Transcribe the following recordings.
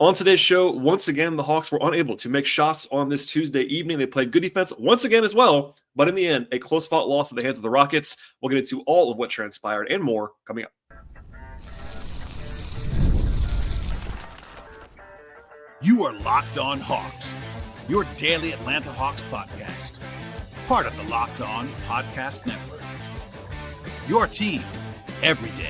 On today's show, once again, the Hawks were unable to make shots on this Tuesday evening. They played good defense once again as well, but in the end, a close-fought loss at the hands of the Rockets. We'll get into all of what transpired and more coming up. You are Locked On Hawks, your daily Atlanta Hawks podcast. Part of the Locked On Podcast Network. Your team every day.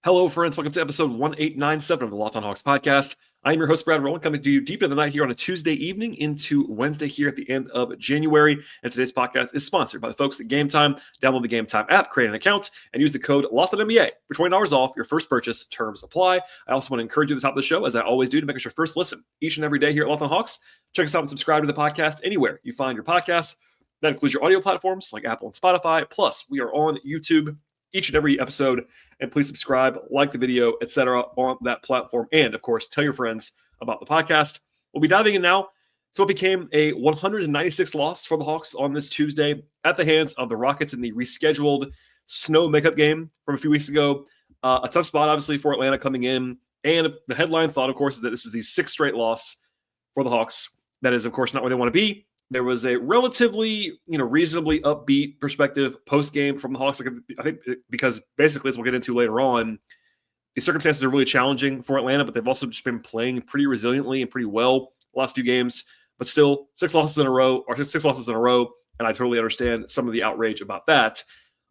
Hello, friends. Welcome to episode 1897 of the Locked On Hawks podcast. I am your host, Rowland, coming to you deep in the night here on a Tuesday evening into Wednesday here at the end of January. And today's podcast is sponsored by the folks at Gametime. Download the Gametime app, create an account, and use the code LOCKEDONNBA for $20 off your first purchase. Terms apply. I also want to encourage you at the top of the show, as I always do, to make us your first listen each and every day here at Locked On Hawks. Check us out and subscribe to the podcast anywhere you find your podcasts. That includes your audio platforms like Apple and Spotify. Plus, we are on YouTube each and every episode, and please subscribe, like the video, etc. on that platform. And of course, tell your friends about the podcast. We'll be diving in now to what became a 196 loss for the Hawks on this Tuesday at the hands of the Rockets in the rescheduled snow makeup game from a few weeks ago. A tough spot, obviously, for Atlanta coming in. And the headline thought, of course, is that this is the sixth straight loss for the Hawks. That is, of course, not where they want to be. There was a relatively, reasonably upbeat perspective post-game from the Hawks. I think because basically, as we'll get into later on, the circumstances are really challenging for Atlanta, but they've also just been playing pretty resiliently and pretty well the last few games. But still, six losses in a row, and I totally understand some of the outrage about that.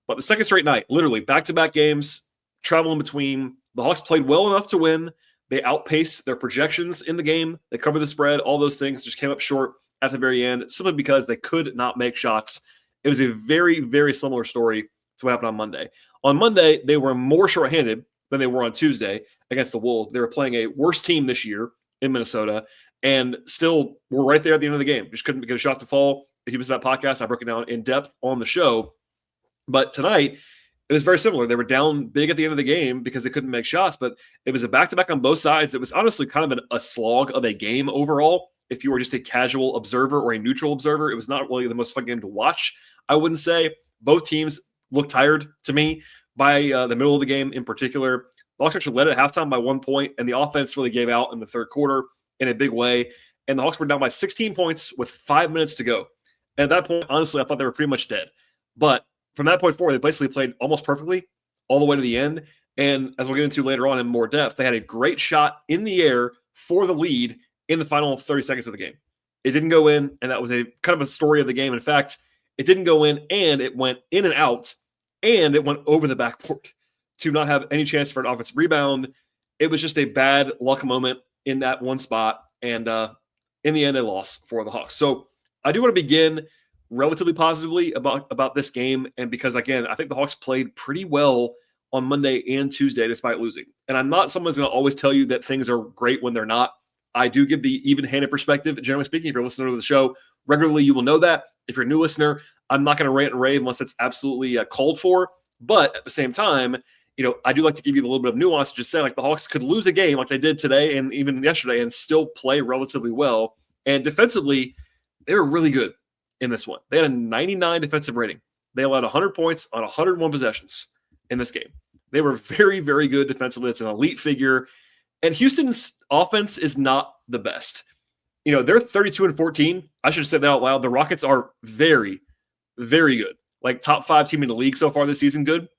But the second straight night, literally back-to-back games, traveling between, the Hawks played well enough to win. They outpaced their projections in the game. They covered the spread. All those things just came up short at the very end, simply because they could not make shots. It was a very, very similar story to what happened on Monday. On Monday, they were more shorthanded than they were on Tuesday against the Wolves. They were playing a worse team this year in Minnesota and still were right there at the end of the game. Just couldn't get a shot to fall. If you missed that podcast, I broke it down in depth on the show. But tonight, it was very similar. They were down big at the end of the game because they couldn't make shots, but it was a back-to-back on both sides. It was honestly kind of a slog of a game overall. If you were just a casual observer or a neutral observer, it was not really the most fun game to watch. I wouldn't say. Both teams looked tired to me by the middle of the game in particular. The Hawks actually led at halftime by 1 point, and the offense really gave out in the third quarter in a big way. And the Hawks were down by 16 points with 5 minutes to go. And at that point, honestly, I thought they were pretty much dead. But from that point forward, they basically played almost perfectly all the way to the end. And as we'll get into later on in more depth, they had a great shot in the air for the lead in the final 30 seconds of the game. It didn't go in, and that was a kind of a story of the game. In fact, it didn't go in, and it went in and out, and it went over the backboard to not have any chance for an offensive rebound. It was just a bad luck moment in that one spot, and in the end, a loss for the Hawks. So I do want to begin relatively positively about this game, and because, again, I think the Hawks played pretty well on Monday and Tuesday despite losing. And I'm not someone who's going to always tell you that things are great when they're not. I do give the even-handed perspective, generally speaking. If you're listening to the show regularly, you will know that. If you're a new listener, I'm not going to rant and rave unless it's absolutely called for. But at the same time, I do like to give you a little bit of nuance to just say, like, the Hawks could lose a game like they did today and even yesterday and still play relatively well. And defensively, they were really good in this one. They had a 99 defensive rating. They allowed 100 points on 101 possessions in this game. They were very, very good defensively. It's an elite figure. And Houston's offense is not the best. They're 32-14. I should have said that out loud. The Rockets are very, very good. Like top 5 team in the league so far this season good,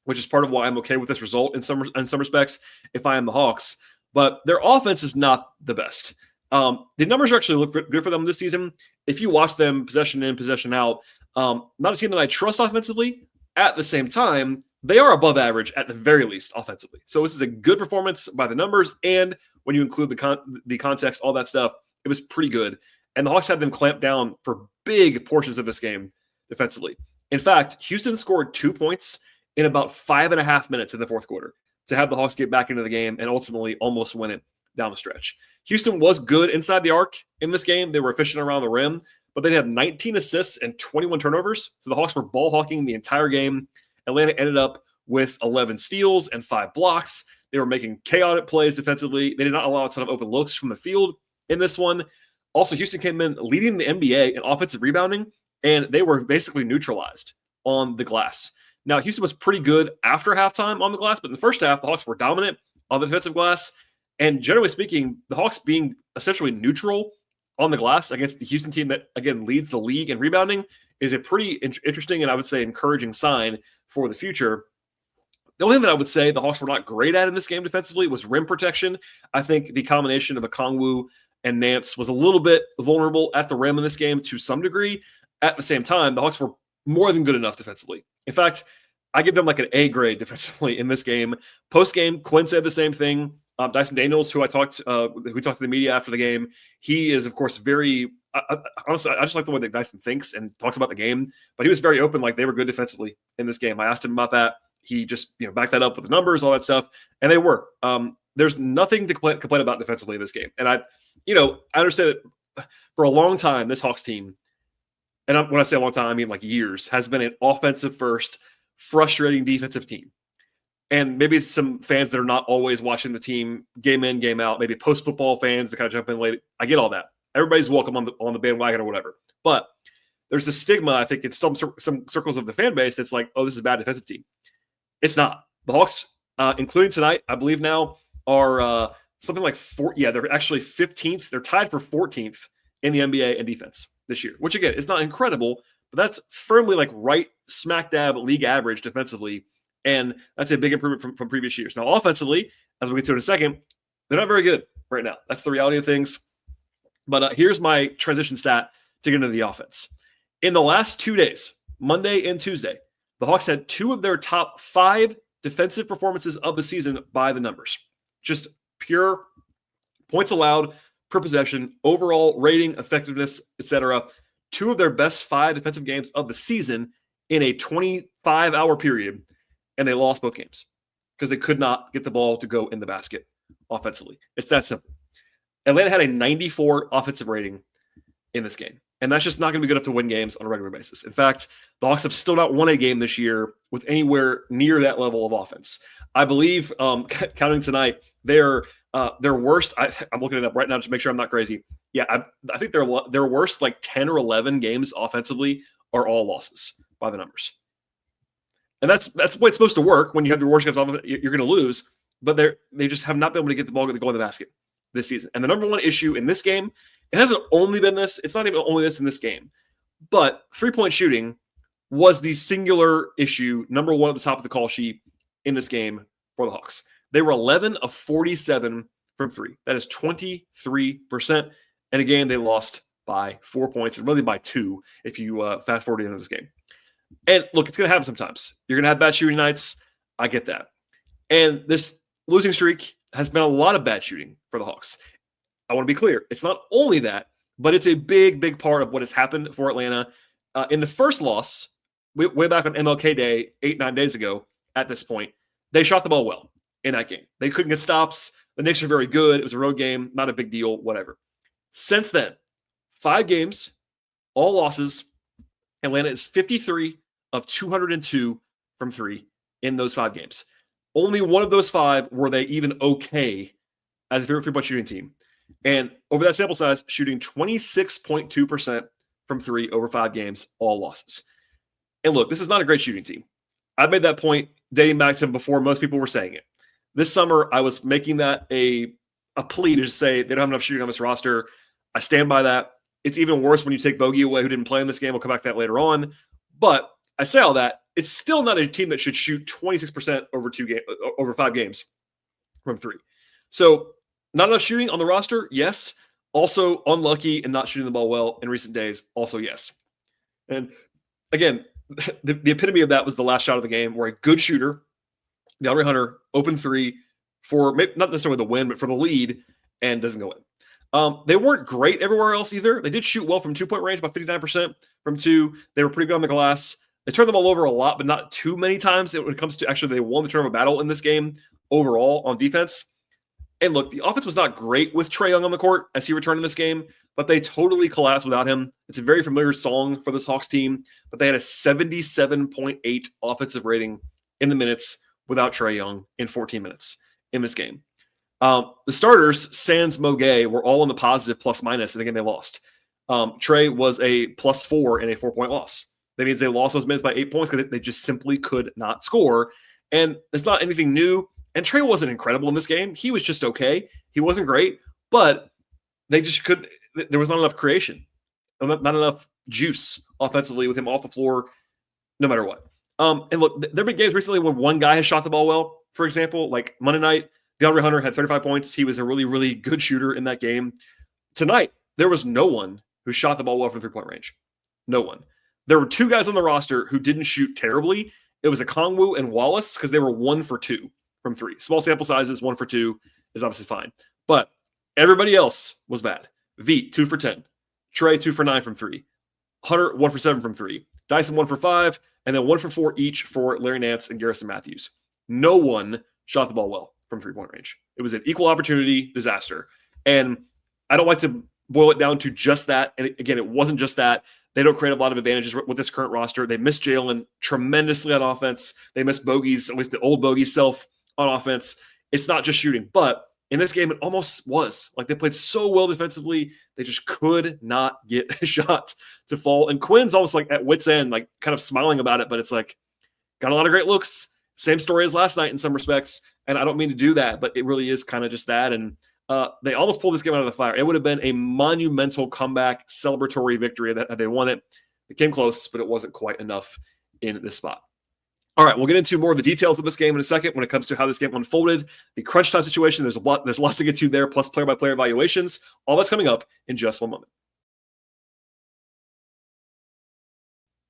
which is part of why I'm okay with this result in some respects if I am the Hawks. But their offense is not the best. The numbers actually look good for them this season. If you watch them possession in, possession out, not a team that I trust offensively. At the same time, they are above average at the very least offensively. So this is a good performance by the numbers, and when you include the context, all that stuff, it was pretty good. And the Hawks had them clamp down for big portions of this game defensively. In fact, Houston scored 2 points in about 5.5 minutes in the fourth quarter to have the Hawks get back into the game and ultimately almost win it down the stretch. Houston was good inside the arc in this game. They were efficient around the rim, but they had 19 assists and 21 turnovers. So the Hawks were ball hawking the entire game. Atlanta ended up with 11 steals and 5 blocks. They were making chaotic plays defensively. They did not allow a ton of open looks from the field in this one. Also, Houston came in leading the NBA in offensive rebounding, and they were basically neutralized on the glass. Now, Houston was pretty good after halftime on the glass, but in the first half, the Hawks were dominant. on the defensive glass. And generally speaking, the Hawks being essentially neutral on the glass against the Houston team that, again, leads the league in rebounding is a pretty interesting and I would say encouraging sign for the future. The only thing that I would say the Hawks were not great at in this game defensively was rim protection. I think the combination of Okongwu and Nance was a little bit vulnerable at the rim in this game to some degree. At the same time, the Hawks were more than good enough defensively. In fact, I give them like an A grade defensively in this game. Post-game, Quinn said the same thing. Dyson Daniels, who we talked to the media after the game, he is, of course, very honestly, I just like the way that Dyson thinks and talks about the game, but he was very open, like they were good defensively in this game. I asked him about that. He just backed that up with the numbers, all that stuff, and they were. There's nothing to complain about defensively in this game. And I understand that for a long time, this Hawks team, and when I say a long time, I mean like years, has been an offensive first, frustrating defensive team. And maybe some fans that are not always watching the team game in, game out, maybe post-football fans that kind of jump in late. I get all that. Everybody's welcome on the bandwagon or whatever. But there's the stigma, I think, in some circles of the fan base that's like, oh, this is a bad defensive team. It's not. The Hawks, including tonight, I believe now, are something like they're actually 15th. They're tied for 14th in the NBA in defense this year, which, again, is not incredible, but that's firmly like right smack dab league average defensively. And that's a big improvement from previous years. Now, offensively, as we'll get to in a second, they're not very good right now. That's the reality of things. But here's my transition stat to get into the offense. In the last 2 days, Monday and Tuesday, the Hawks had 2 of their top 5 defensive performances of the season by the numbers. Just pure points allowed per possession, overall rating, effectiveness, etc. 2 of their best 5 defensive games of the season in a 25-hour period. And they lost both games because they could not get the ball to go in the basket offensively. It's that simple. Atlanta had a 94 offensive rating in this game, and that's just not going to be good enough to win games on a regular basis. In fact, the Hawks have still not won a game this year with anywhere near that level of offense. I believe, counting tonight, their worst. I'm looking it up right now to make sure I'm not crazy. Yeah, I think their worst like 10 or 11 games offensively are all losses by the numbers. And that's the way it's supposed to work. When you have your worst games off of it, you're going to lose. But they just have not been able to get the ball to go in the basket this season. And the number one issue in this game, it hasn't only been this. It's not even only this in this game. But three-point shooting was the singular issue, number one at the top of the call sheet in this game for the Hawks. They were 11 of 47 from three. That is 23%. And again, they lost by 4 points, and really by 2 if you fast forward into this game. And look, it's going to happen sometimes. You're going to have bad shooting nights. I get that. And this losing streak has been a lot of bad shooting for the Hawks. I want to be clear. It's not only that, but it's a big, big part of what has happened for Atlanta. In the first loss, way back on MLK Day, 8-9 days ago at this point, they shot the ball well in that game. They couldn't get stops. The Knicks are very good. It was a road game, not a big deal, whatever. Since then, 5 games, all losses. Atlanta is 53 of 202 from 3 in those 5 games. Only one of those 5 were they even okay as a three-point shooting team. And over that sample size, shooting 26.2% from 3 over 5 games, all losses. And look, this is not a great shooting team. I made that point dating back to before most people were saying it. This summer, I was making that a plea to just say they don't have enough shooting on this roster. I stand by that. It's even worse when you take Bogey away, who didn't play in this game. We'll come back to that later on. But I say all that. It's still not a team that should shoot 26% over 5 games from 3. So not enough shooting on the roster, yes. Also unlucky and not shooting the ball well in recent days, also yes. And again, the epitome of that was the last shot of the game where a good shooter, DeAndre Hunter, open 3 for not necessarily the win, but for the lead, and doesn't go in. They weren't great everywhere else either. They did shoot well from 2-point range, about 59% from 2. They were pretty good on the glass. They turned the ball over a lot, but not too many times when it comes to actually they won the turnover battle in this game overall on defense. And look, the offense was not great with Trae Young on the court as he returned in this game, but they totally collapsed without him. It's a very familiar song for this Hawks team, but they had a 77.8 offensive rating in the minutes without Trae Young in 14 minutes in this game. The starters, Sans Moguet, were all in the positive plus-minus, and again, they lost. Trae was a +4 in a 4-point loss. That means they lost those minutes by 8 points because they just simply could not score. And it's not anything new. And Trey wasn't incredible in this game. He was just okay. He wasn't great, but they just couldn't. There was not enough creation, not enough juice offensively with him off the floor, no matter what. And look, there have been games recently when one guy has shot the ball well. For example, like Monday night, DeAndre Hunter had 35 points. He was a really, really good shooter in that game. Tonight, there was no one who shot the ball well from three-point range. No one. There were two guys on the roster who didn't shoot terribly. It was Okongwu and Wallace because they were 1 for 2 from three. Small sample sizes, 1 for 2 is obviously fine. But everybody else was bad. Veet, 2 for 10. Trey, 2 for 9 from 3. Hunter, 1 for 7 from 3. Dyson, 1 for 5. And then 1 for 4 each for Larry Nance and Garrison Matthews. No one shot the ball well from three-point range. It was an equal opportunity disaster. And I don't like to boil it down to just that. And again, it wasn't just that. They don't create a lot of advantages with this current roster. They miss Jalen tremendously on offense. They miss Bogey's, at least the old Bogey self on offense. It's not just shooting, but in this game, it almost was. Like, they played so well defensively, they just could not get a shot to fall. And Quinn's almost like at wit's end, like kind of smiling about it, but it's like, got a lot of great looks. Same story as last night in some respects. And I don't mean to do that, but it really is kind of just that. And they almost pulled this game out of the fire. It would have been a monumental comeback, celebratory victory that they won it. It came close, but it wasn't quite enough in this spot. All right, we'll get into more of the details of this game in a second when it comes to how this game unfolded. The crunch time situation, there's lots to get to there, plus player-by-player evaluations. All that's coming up in just one moment.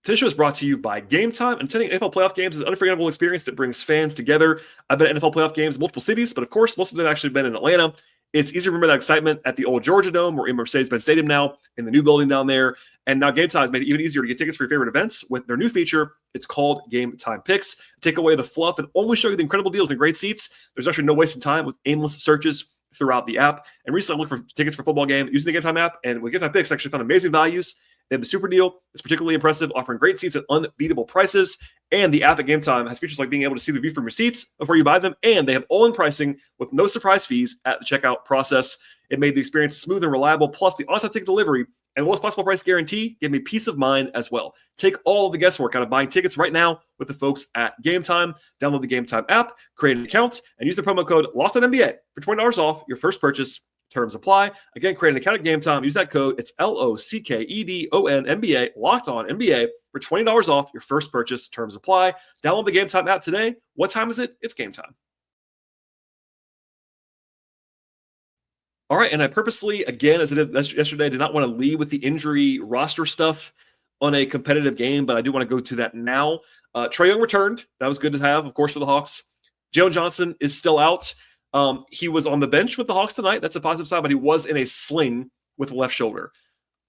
Today's show is brought to you by Gametime. And attending NFL playoff games is an unforgettable experience that brings fans together. I've been at NFL playoff games in multiple cities, but of course, most of them have actually been in Atlanta. It's easy to remember that excitement at the old Georgia Dome or in Mercedes-Benz Stadium now, in the new building down there. And now Gametime has made it even easier to get tickets for your favorite events with their new feature. It's called Gametime Picks. Take away the fluff and always show you the incredible deals and great seats. There's actually no wasted time with aimless searches throughout the app. And recently I looked for tickets for football game using the Gametime app, and with Gametime Picks, I actually found amazing values. They have the super deal. It's particularly impressive, offering great seats at unbeatable prices. And the app at Gametime has features like being able to see the view from your seats before you buy them. And they have all-in pricing with no surprise fees at the checkout process. It made the experience smooth and reliable. Plus, the on-time ticket delivery and lowest possible price guarantee gave me peace of mind as well. Take all of the guesswork out of buying tickets right now with the folks at Gametime. Download the Gametime app, create an account, and use the promo code LOCKEDONNBA for $20 off your first purchase. Terms apply. Again, create an account at Gametime. Use that code. It's LOCKEDONNBA, Locked On NBA, for $20 off your first purchase. Terms apply. Download the Gametime app today. What time is it? It's game time. All right, and I purposely, again, as I did yesterday, did not want to lead with the injury roster stuff on a competitive game, but I do want to go to that now. Trae Young returned. That was good to have, of course, for the Hawks. Jalen Johnson is still out. He was on the bench with the Hawks tonight. That's a positive sign, but he was in a sling with the left shoulder.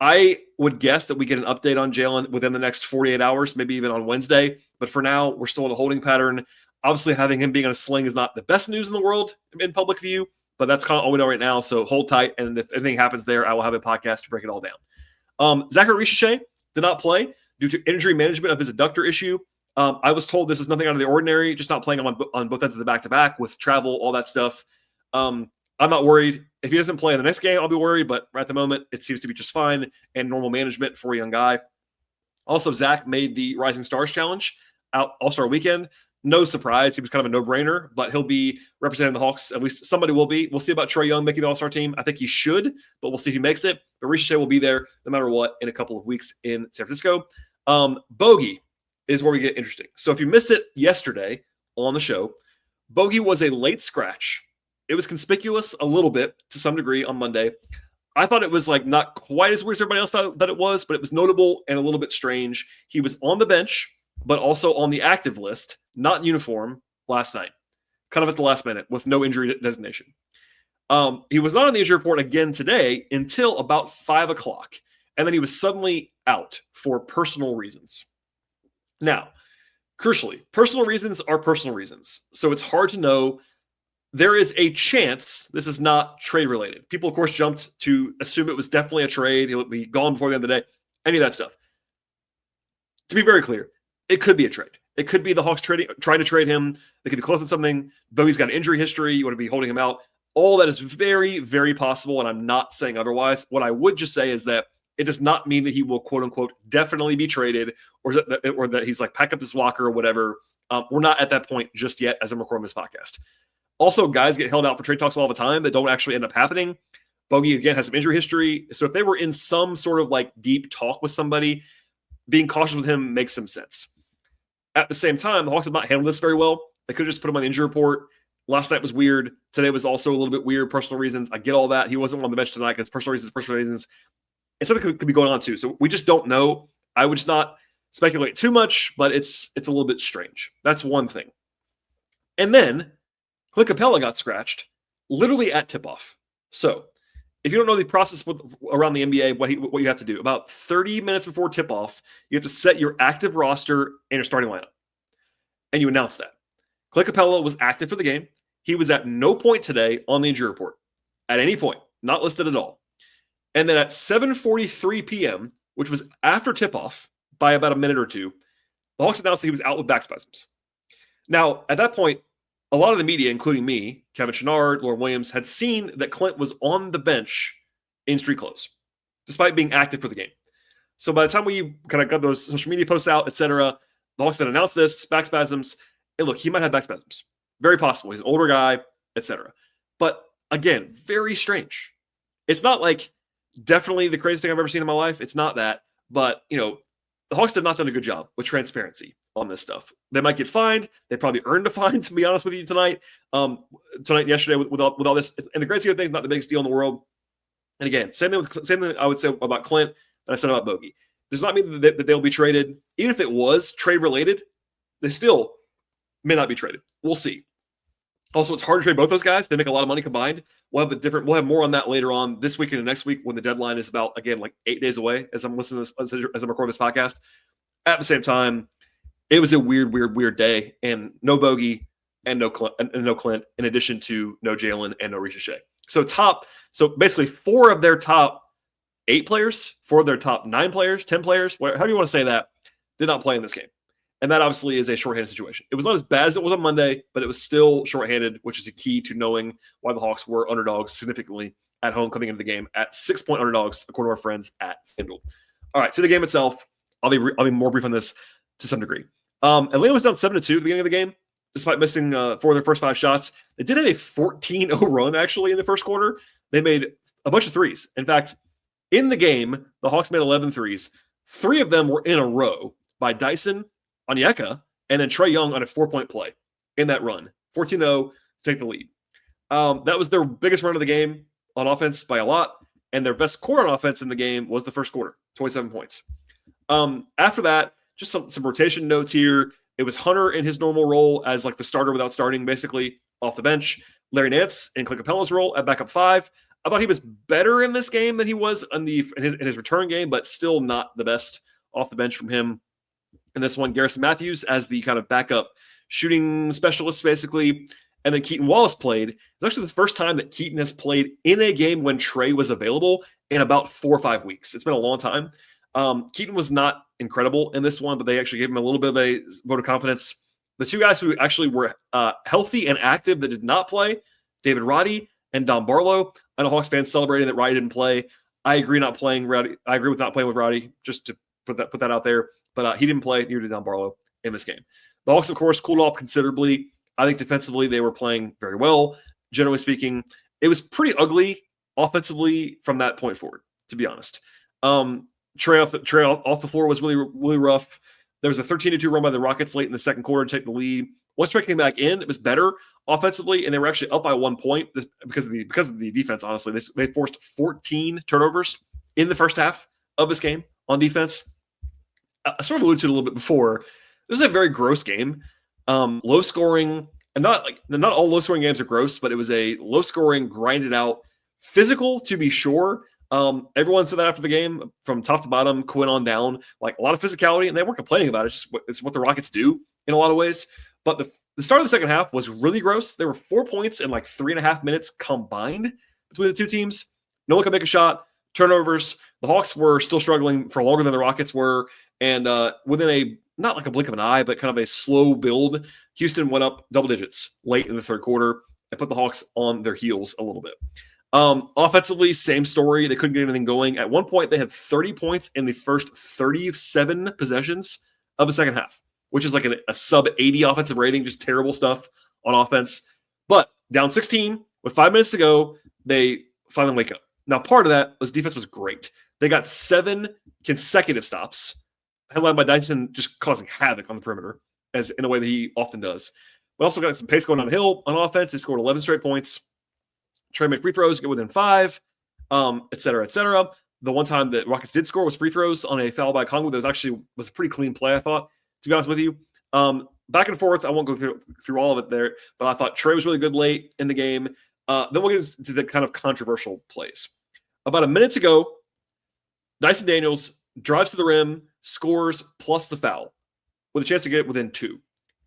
I would guess that we get an update on Jalen within the next 48 hours, maybe even on Wednesday. But for now, we're still in a holding pattern. Obviously, having him being on a sling is not the best news in the world in public view, but that's kind of all we know right now. So hold tight. And if anything happens there, I will have a podcast to break it all down. Zachary Ricochet did not play due to injury management of his adductor issue. I was told this is nothing out of the ordinary, just not playing on both ends of the back-to-back with travel, all that stuff. I'm not worried. If he doesn't play in the next game, I'll be worried, but right at the moment, it seems to be just fine and normal management for a young guy. Also, Zach made the Rising Stars Challenge out All-Star Weekend. No surprise. He was kind of a no-brainer, but he'll be representing the Hawks. At least somebody will be. We'll see about Trae Young making the All-Star team. I think he should, but we'll see if he makes it. But Ricochet will be there no matter what in a couple of weeks in San Francisco. Bogey is where we get interesting. So if you missed it yesterday on the show, Bogey was a late scratch. It was conspicuous a little bit to some degree on Monday. I thought it was like not quite as weird as everybody else thought that it was, but it was notable and a little bit strange. He was on the bench, but also on the active list, not in uniform, last night, kind of at the last minute with no injury designation. He was not on the injury report again today until about 5 o'clock. And then he was suddenly out for personal reasons. Now, crucially, personal reasons are personal reasons. So it's hard to know. There is a chance this is not trade related. People, of course, jumped to assume it was definitely a trade. It would be gone before the end of the day. Any of that stuff. To be very clear, it could be a trade. It could be the Hawks trying to trade him. They could be close to something. Bogey's got an injury history. You want to be holding him out. All that is very, very possible, and I'm not saying otherwise. What I would just say is that it does not mean that he will, quote unquote, definitely be traded or that he's like pack up his locker or whatever. We're not at that point just yet as I'm recording this podcast. Also, guys get held out for trade talks all the time that don't actually end up happening. Bogey, again, has some injury history. So if they were in some sort of like deep talk with somebody, being cautious with him makes some sense. At the same time, the Hawks have not handled this very well. They could just put him on the injury report. Last night was weird. Today was also a little bit weird, personal reasons. I get all that. He wasn't on the bench tonight because personal reasons. And something could be going on too. So we just don't know. I would just not speculate too much, but it's a little bit strange. That's one thing. And then Clint Capela got scratched literally at tip-off. So if you don't know the process around the NBA, what you have to do, about 30 minutes before tip-off, you have to set your active roster and your starting lineup. And you announce that. Clint Capela was active for the game. He was at no point today on the injury report. At any point. Not listed at all. And then at 7:43 p.m., which was after tip-off by about a minute or two, the Hawks announced that he was out with back spasms. Now, at that point, a lot of the media, including me, Kevin Chouinard, Lauren Williams, had seen that Clint was on the bench in street clothes, despite being active for the game. So by the time we kind of got those social media posts out, etc., the Hawks then announced this, back spasms. And look, he might have back spasms. Very possible. He's an older guy, etc. But again, very strange. It's not like definitely the craziest thing I've ever seen in my life. It's not that. But, the Hawks have not done a good job with transparency on this stuff. They might get fined. They probably earned a fine, to be honest with you, tonight. Yesterday with all this. And the grand scheme of things, not the biggest deal in the world. And again, same thing I would say about Clint that I said about Bogey. Does not mean that they'll be traded. Even if it was trade related, they still may not be traded. We'll see. Also, it's hard to trade both those guys. They make a lot of money combined. We'll have more on that later on this week and next week when the deadline is about, again, like 8 days away as I'm listening to this, as I'm recording this podcast. At the same time, it was a weird day, and no Bogey and no Clint, in addition to no Jalen and no Risha Shea. So basically 4 of their top 8 players, 4 of their top 9 players, 10 players, how do you want to say that, did not play in this game. And that obviously is a shorthanded situation. It was not as bad as it was on Monday, but it was still shorthanded, which is a key to knowing why the Hawks were underdogs significantly at home coming into the game at 6-point underdogs, according to our friends at FanDuel. All right, so the game itself, I'll be more brief on this to some degree. Atlanta was down 7-2 at the beginning of the game, despite missing 4 of their first 5 shots. They did have a 14-0 run, actually, in the first quarter. They made a bunch of threes. In fact, in the game, the Hawks made 11 threes. 3 of them were in a row by Dyson, Onyeka, and then Trae Young on a 4-point play in that run. 14-0 to take the lead. That was their biggest run of the game on offense by a lot, and their best quarter on offense in the game was the first quarter, 27 points. After that, just some rotation notes here. It was Hunter in his normal role as like the starter without starting, basically, off the bench. Larry Nance in Clint Capela's role at backup 5. I thought he was better in this game than he was in his return game, but still not the best off the bench from him. And this one, Garrison Matthews as the kind of backup shooting specialist, basically. And then Keaton Wallace played. It's actually the first time that Keaton has played in a game when Trae was available in about 4 or 5 weeks. It's been a long time. Keaton was not incredible in this one, but they actually gave him a little bit of a vote of confidence. The 2 guys who actually were healthy and active that did not play, David Roddy and Don Barlow. I know Hawks fans celebrating that Roddy didn't play. I agree not playing Roddy. I agree with not playing with Roddy, just to put that out there. But he didn't play, neither did Don Barlow in this game. The Hawks, of course, cooled off considerably. I think defensively they were playing very well. Generally speaking, it was pretty ugly offensively from that point forward, to be honest. Trae off the floor was really, really rough. There was a 13-2 run by the Rockets late in the second quarter to take the lead. Once Trae came back in, it was better offensively, and they were actually up by 1 point because of the defense, honestly. They forced 14 turnovers in the first half of this game on defense. I sort of alluded to it a little bit before. This is a very gross game. Low scoring, and not all low scoring games are gross, but it was a low scoring, grinded out, physical to be sure. Everyone said that after the game, from top to bottom, Quinn on down, like a lot of physicality, and they weren't complaining about it. It's what the Rockets do in a lot of ways. But the start of the second half was really gross. There were 4 points in like 3.5 minutes combined between the two teams. No one could make a shot. Turnovers. The Hawks were still struggling for longer than the Rockets were. And within not like a blink of an eye, but kind of a slow build, Houston went up double digits late in the third quarter and put the Hawks on their heels a little bit. Offensively, same story. They couldn't get anything going. At one point, they had 30 points in the first 37 possessions of the second half, which is like a sub-80 offensive rating, just terrible stuff on offense. But Down 16 with 5 minutes to go, they finally wake up. Now, part of that was defense was great. They got 7 consecutive stops, headlined by Dyson just causing havoc on the perimeter, as in a way that he often does. We also got some pace going downhill on offense. They scored 11 straight points. Trey made free throws, get within 5, et cetera, et cetera. The one time that Rockets did score was free throws on a foul by Kongu. That was a pretty clean play, I thought, to be honest with you. Back and forth, I won't go through all of it there, but I thought Trey was really good late in the game. Then we'll get into the kind of controversial plays. About a minute to go, Dyson Daniels drives to the rim, scores plus the foul with a chance to get it within 2.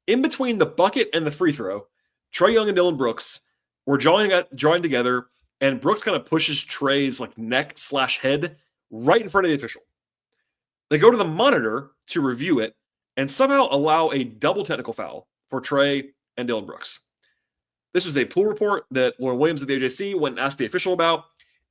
In between the bucket and the free throw, Trae Young and Dylan Brooks were drawing together, and Brooks kind of pushes Trey's like neck/head right in front of the official. They go to the monitor to review it and somehow allow a double technical foul for Trey and Dylan Brooks. This was a pool report that Lauren Williams of the AJC went and asked the official about.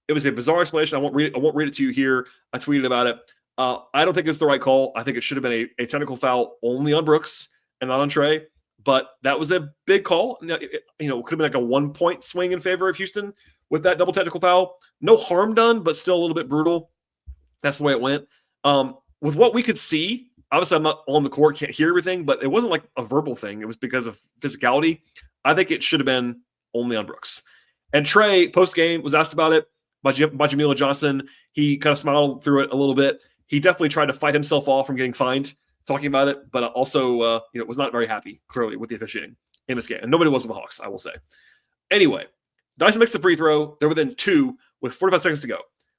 It was a bizarre explanation. I won't read it to you here. I tweeted about it. I don't think it's the right call. I think it should have been a technical foul only on Brooks and not on Trey. But that was a big call. It could have been like a 1-point swing in favor of Houston with that double technical foul. No harm done, but still a little bit brutal. That's the way it went. With what we could see, obviously I'm not on the court, can't hear everything, but it wasn't like a verbal thing. It was because of physicality. I think it should have been only on Brooks. And Trey, post-game, was asked about it by Jamila Johnson. He kind of smiled through it a little bit. He definitely tried to fight himself off from getting fined talking about it, but also was not very happy, clearly, with the officiating in this game. And nobody was with the Hawks, I will say. Anyway, Dyson makes the free throw. They're within 2 with 45 seconds to go.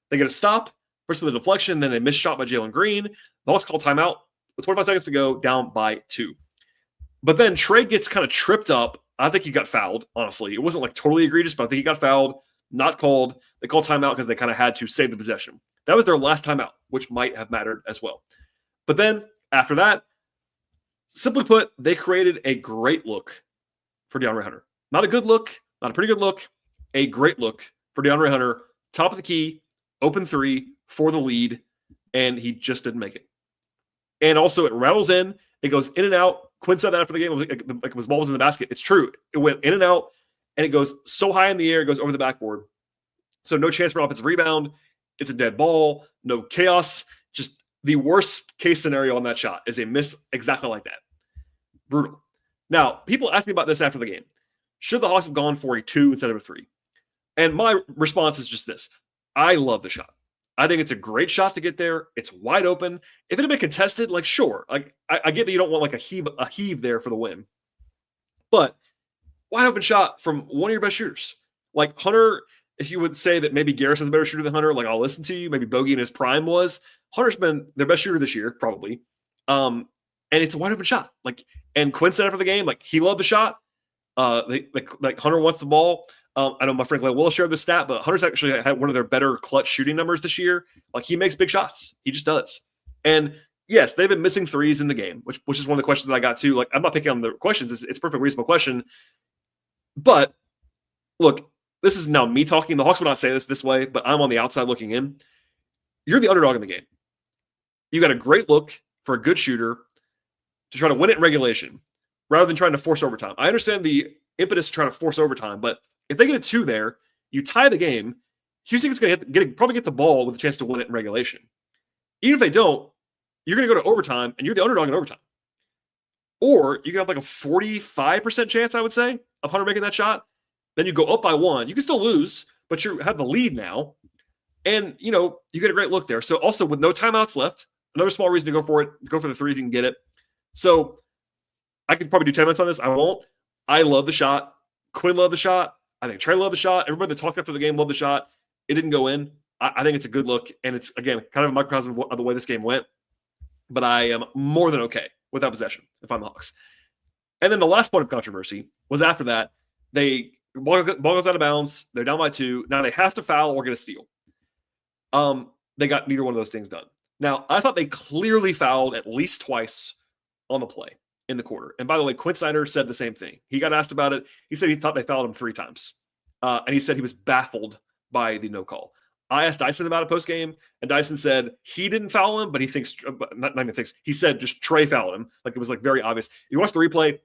They get a stop, first with a deflection, then a missed shot by Jalen Green. The Hawks call timeout with 25 seconds to go, down by 2. But then Trey gets kind of tripped up. I think he got fouled, honestly. It wasn't like totally egregious, but I think he got fouled, not called. They called timeout because they kind of had to save the possession. That was their last timeout, which might have mattered as well. But then after that, simply put, they created a great look for DeAndre Hunter. Not a good look, not a pretty good look, a great look for DeAndre Hunter. Top of the key, open 3 for the lead, and he just didn't make it. And also, it rattles in. It goes in and out. Quinn said that after the game. It was balls in the basket. It's true. It went in and out, and it goes so high in the air, it goes over the backboard. So no chance for an offensive rebound. It's a dead ball. No chaos. Just the worst case scenario on that shot is a miss exactly like that. Brutal. Now, people ask me about this after the game. Should the Hawks have gone for a 2 instead of a 3? And my response is just this. I love the shot. I think it's a great shot to get there. It's wide open. If it had been contested, like, sure. Like, I get that you don't want like a heave there for the win. But wide open shot from one of your best shooters. Like Hunter, if you would say that maybe Garrison's a better shooter than Hunter, like I'll listen to you. Maybe Bogey in his prime was. Hunter's been their best shooter this year, probably. And it's a wide open shot. And Quinn said after the game, like he loved the shot. Like Hunter wants the ball. I know my friend Glenn Willis shared this stat, but Hunter's actually had one of their better clutch shooting numbers this year. Like he makes big shots. He just does. And yes, they've been missing threes in the game, which is one of the questions that I got too. Like I'm not picking on the questions. It's a perfect reasonable question. But look, this is now me talking. The Hawks would not say this way, but I'm on the outside looking in. You're the underdog in the game. You got a great look for a good shooter to try to win it in regulation rather than trying to force overtime. I understand the impetus to try to force overtime, but if they get a 2 there, you tie the game, Houston is going to probably get the ball with a chance to win it in regulation. Even if they don't, you're going to go to overtime, and you're the underdog in overtime. Or you can have like a 45% chance, I would say, of Hunter making that shot. Then you go up by 1. You can still lose, but you have the lead now. And, you get a great look there. So also with no timeouts left, another small reason to go for it, go for the 3 if you can get it. So I could probably do 10 minutes on this. I won't. I love the shot. Quinn loved the shot. I think Trey loved the shot. Everybody that talked after the game loved the shot. It didn't go in. I think it's a good look. And it's, again, kind of a microcosm of the way this game went. But I am more than okay with that possession if I'm the Hawks. And then the last point of controversy was after that, ball goes out of bounds. They're down by 2. Now they have to foul or get a steal. They got neither one of those things done. Now, I thought they clearly fouled at least twice on the play in the quarter. And by the way, Quinn Snyder said the same thing. He got asked about it. He said he thought they fouled him 3 times. And he said he was baffled by the no call. I asked Dyson about it post-game, and Dyson said he didn't foul him, but he thinks – not even thinks. He said just Trey fouled him. Like it was like very obvious. You watch the replay,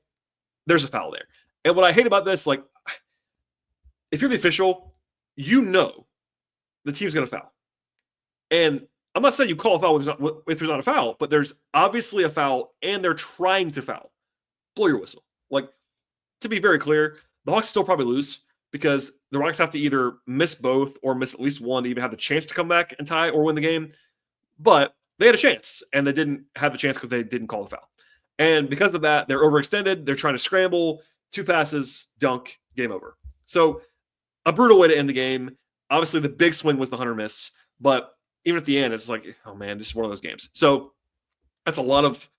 there's a foul there. And what I hate about this, like if you're the official, you know the team's going to foul. And I'm not saying you call a foul if there's not a foul, but there's obviously a foul and they're trying to foul. Blow your whistle. Like, to be very clear, the Hawks still probably lose because the Rockets have to either miss both or miss at least one to even have the chance to come back and tie or win the game. But they had a chance, and they didn't have the chance because they didn't call the foul. And because of that, they're overextended. They're trying to scramble. 2 passes, dunk, game over. So a brutal way to end the game. Obviously, the big swing was the Hunter miss. But even at the end, it's like, oh, man, this is one of those games. So that's a lot of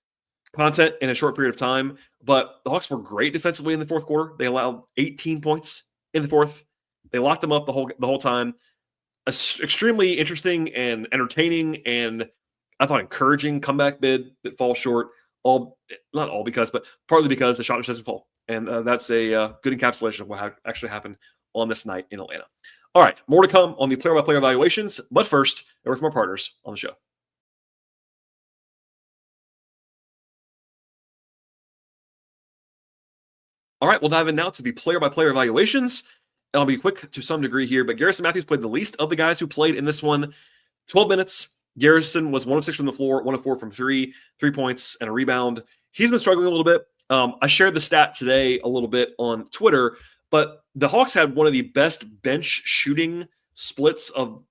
content in a short period of time. But the Hawks were great defensively in the fourth quarter. They allowed 18 points in the fourth. They locked them up the whole time. Extremely interesting and entertaining and I thought encouraging comeback bid that falls short. Not all because, but partly because the shot doesn't fall. And that's a good encapsulation of what actually happened on this night in Atlanta. All right, more to come on the player-by-player evaluations. But first, a word from our partners on the show. All right, we'll dive in now to the player-by-player evaluations. And I'll be quick to some degree here, but Garrison Matthews played the least of the guys who played in this one. 12 minutes. Garrison was 1 of 6 from the floor, 1 of 4 from 3 points and a rebound. He's been struggling a little bit. I shared the stat today a little bit on Twitter, but the Hawks had one of the best bench shooting splits of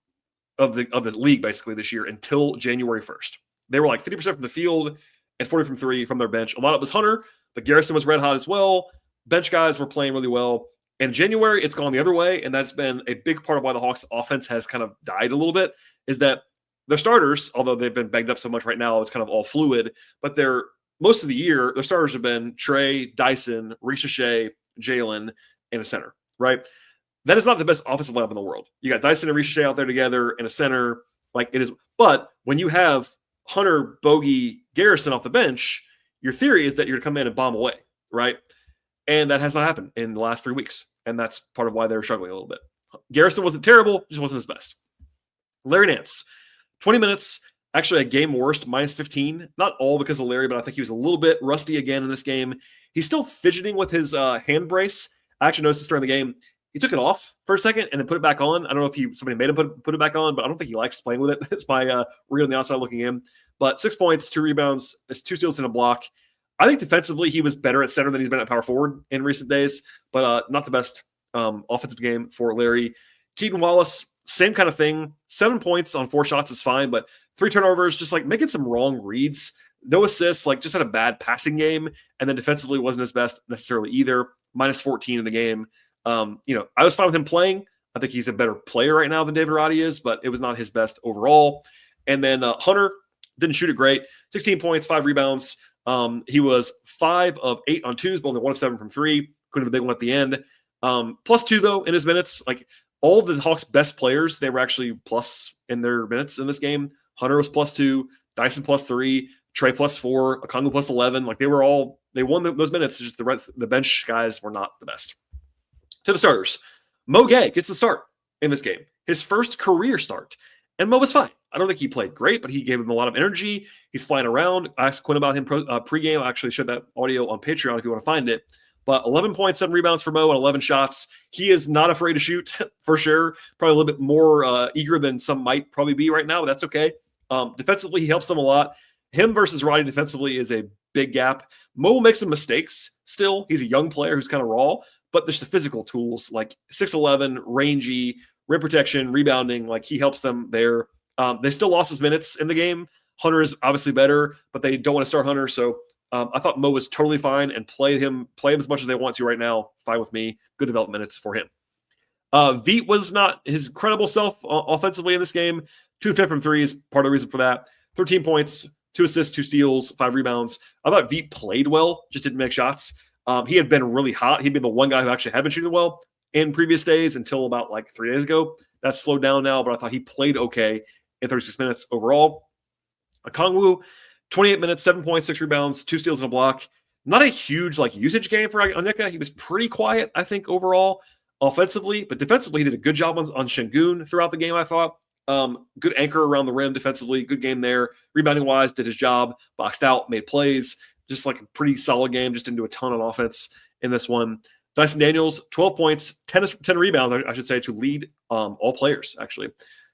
the league basically this year until January 1st. They were like 50% from the field and 40 from 3 from their bench. A lot of it was Hunter, but Garrison was red hot as well. Bench guys were playing really well. In January, it's gone the other way, and that's been a big part of why the Hawks offense has kind of died a little bit, is that their starters, although they've been banged up so much right now, it's kind of all fluid, but most of the year, their starters have been Trey, Dyson, Ricochet, Jalen, and a center, right? That is not the best offensive lineup in the world. You got Dyson and Ricochet out there together in a center, like it is. But when you have Hunter, Bogey, Garrison off the bench, your theory is that you're going to come in and bomb away, right? And that has not happened in the last 3 weeks. And that's part of why they're struggling a little bit. Garrison wasn't terrible, just wasn't his best. Larry Nance, 20 minutes, actually a game worst, minus 15. Not all because of Larry, but I think he was a little bit rusty again in this game. He's still fidgeting with his hand brace. I actually noticed this during the game. He took it off for a second and then put it back on. I don't know if somebody made him put it back on, but I don't think he likes playing with it. It's my read on the outside looking in. But 6 points, 2 rebounds, 2 steals and a block. I think defensively he was better at center than he's been at power forward in recent days, but not the best offensive game for Larry. Keaton Wallace, same kind of thing. 7 points on 4 shots is fine, but 3 turnovers, just like making some wrong reads. No assists, like just had a bad passing game, and then defensively wasn't his best necessarily either. Minus 14 in the game. I was fine with him playing. I think he's a better player right now than David Roddy is, but it was not his best overall. And then Hunter didn't shoot it great. 16 points, 5 rebounds. He was 5 of 8 on 2s, but only 1 of 7 from 3. Couldn't have the big one at the end. Plus 2 though in his minutes. Like all of the Hawks' best players, they were actually plus in their minutes in this game. Hunter was plus 2, Dyson plus 3, Trey plus 4, Okongwu plus 11. Like they won those minutes. It's just the bench guys were not the best. To the starters, Mo Gay gets the start in this game. His first career start. And Mo was fine. I don't think he played great, but he gave him a lot of energy. He's flying around. I asked Quinn about him pregame. I actually shared that audio on Patreon if you want to find it. But 11.7 rebounds for Mo and 11 shots. He is not afraid to shoot for sure. Probably a little bit more eager than some might probably be right now, but that's okay. Defensively, he helps them a lot. Him versus Roddy defensively is a big gap. Mo will make some mistakes still. He's a young player who's kind of raw, but there's the physical tools like 6'11", rangy, rim protection, rebounding. Like he helps them there. They still lost his minutes in the game. Hunter is obviously better, but they don't want to start Hunter. So I thought Mo was totally fine and play him as much as they want to right now. Fine with me. Good development minutes for him. Veet was not his credible self offensively in this game. 2 of 10 from 3 is part of the reason for that. 13 points, 2 assists, 2 steals, 5 rebounds. I thought Veet played well, just didn't make shots. He had been really hot. He'd been the one guy who actually had been shooting well in previous days until about like 3 days ago. That's slowed down now, but I thought he played okay in 36 minutes overall. Okongwu, 28 minutes, 7 points, 6 rebounds, 2 steals and a block. Not a huge like usage game for Onyeka. He was pretty quiet, I think, overall offensively, but defensively he did a good job on Şengün throughout the game, I thought. Good anchor around the rim defensively, good game there. Rebounding wise, did his job, boxed out, made plays. Just like a pretty solid game, just didn't do a ton on offense in this one. Dyson Daniels, 12 points, 10 rebounds, I should say, to lead all players, actually.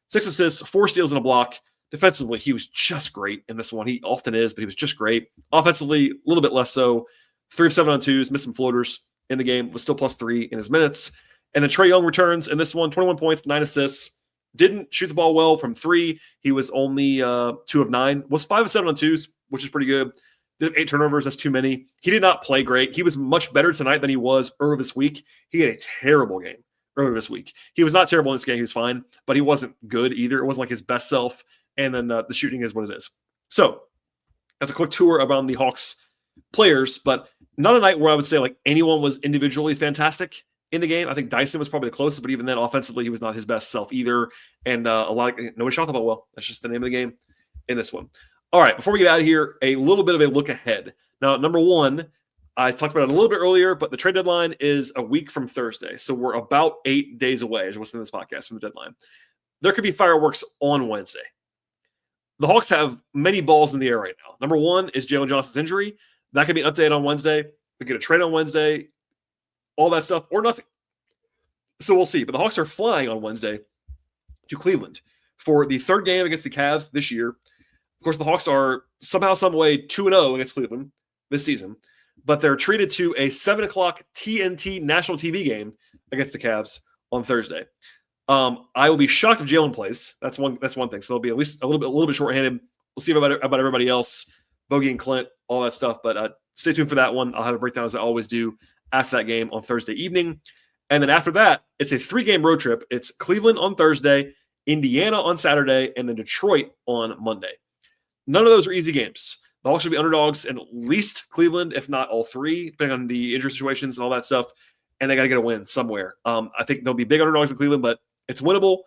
6 assists, 4 steals, and a block. Defensively, he was just great in this one. He often is, but he was just great. Offensively, a little bit less so. 3 of 7 on 2s, missed some floaters in the game, was still +3 in his minutes. And then Trae Young returns in this one, 21 points, 9 assists. Didn't shoot the ball well from 3. He was only 2 of 9. Was 5 of 7 on 2s, which is pretty good. Did 8 turnovers. That's too many. He did not play great. He was much better tonight than he was earlier this week. He had a terrible game earlier this week. He was not terrible in this game. He was fine, but he wasn't good either. It wasn't like his best self. And then the shooting is what it is. So that's a quick tour around the Hawks players, but not a night where I would say like anyone was individually fantastic in the game. I think Dyson was probably the closest, but even then offensively, he was not his best self either. And nobody shot the ball well. That's just the name of the game in this one. All right, before we get out of here, a little bit of a look ahead. Now, number one, I talked about it a little bit earlier, but the trade deadline is a week from Thursday. So we're about 8 days away, as you're listening to this podcast, from the deadline. There could be fireworks on Wednesday. The Hawks have many balls in the air right now. Number one is Jalen Johnson's injury. That could be an update on Wednesday. We get a trade on Wednesday, all that stuff, or nothing. So we'll see. But the Hawks are flying on Wednesday to Cleveland for the third game against the Cavs this year. Of course, the Hawks are somehow, some way 2-0 against Cleveland this season, but they're treated to a 7 o'clock TNT national TV game against the Cavs on Thursday. I will be shocked if Jalen plays. That's one thing. So they'll be at least a little bit shorthanded. We'll see about everybody else, Bogey and Clint, all that stuff. But stay tuned for that one. I'll have a breakdown as I always do after that game on Thursday evening. And then after that, it's a 3-game road trip. It's Cleveland on Thursday, Indiana on Saturday, and then Detroit on Monday. None of those are easy games. The Hawks should be underdogs in at least Cleveland, if not all 3, depending on the injury situations and all that stuff. And they got to get a win somewhere. I think they'll be big underdogs in Cleveland, but it's winnable.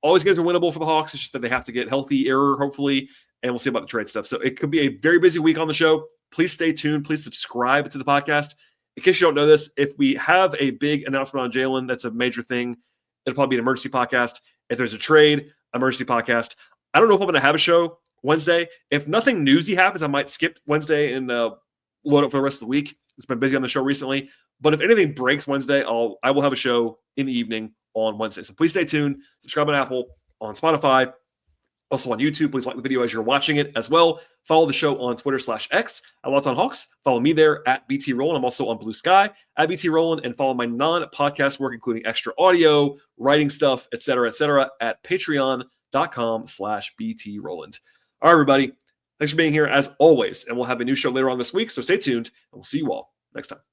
Always games are winnable for the Hawks. It's just that they have to get healthy, hopefully, and we'll see about the trade stuff. So it could be a very busy week on the show. Please stay tuned. Please subscribe to the podcast. In case you don't know this, if we have a big announcement on Jalen, that's a major thing. It'll probably be an emergency podcast. If there's a trade, emergency podcast. I don't know if I'm going to have a show Wednesday. If nothing newsy happens, I might skip Wednesday and load up for the rest of the week. It's been busy on the show recently. But if anything breaks Wednesday, I will have a show in the evening on Wednesday. So please stay tuned. Subscribe on Apple, on Spotify, also on YouTube. Please like the video as you're watching it as well. Follow the show on Twitter/X at Locked On Hawks. Follow me there at BT Rowland. I'm also on Blue Sky at BT Rowland, and follow my non-podcast work, including extra audio, writing stuff, etc., at patreon.com/BT Rowland. All right, everybody. Thanks for being here as always. And we'll have a new show later on this week. So stay tuned and we'll see you all next time.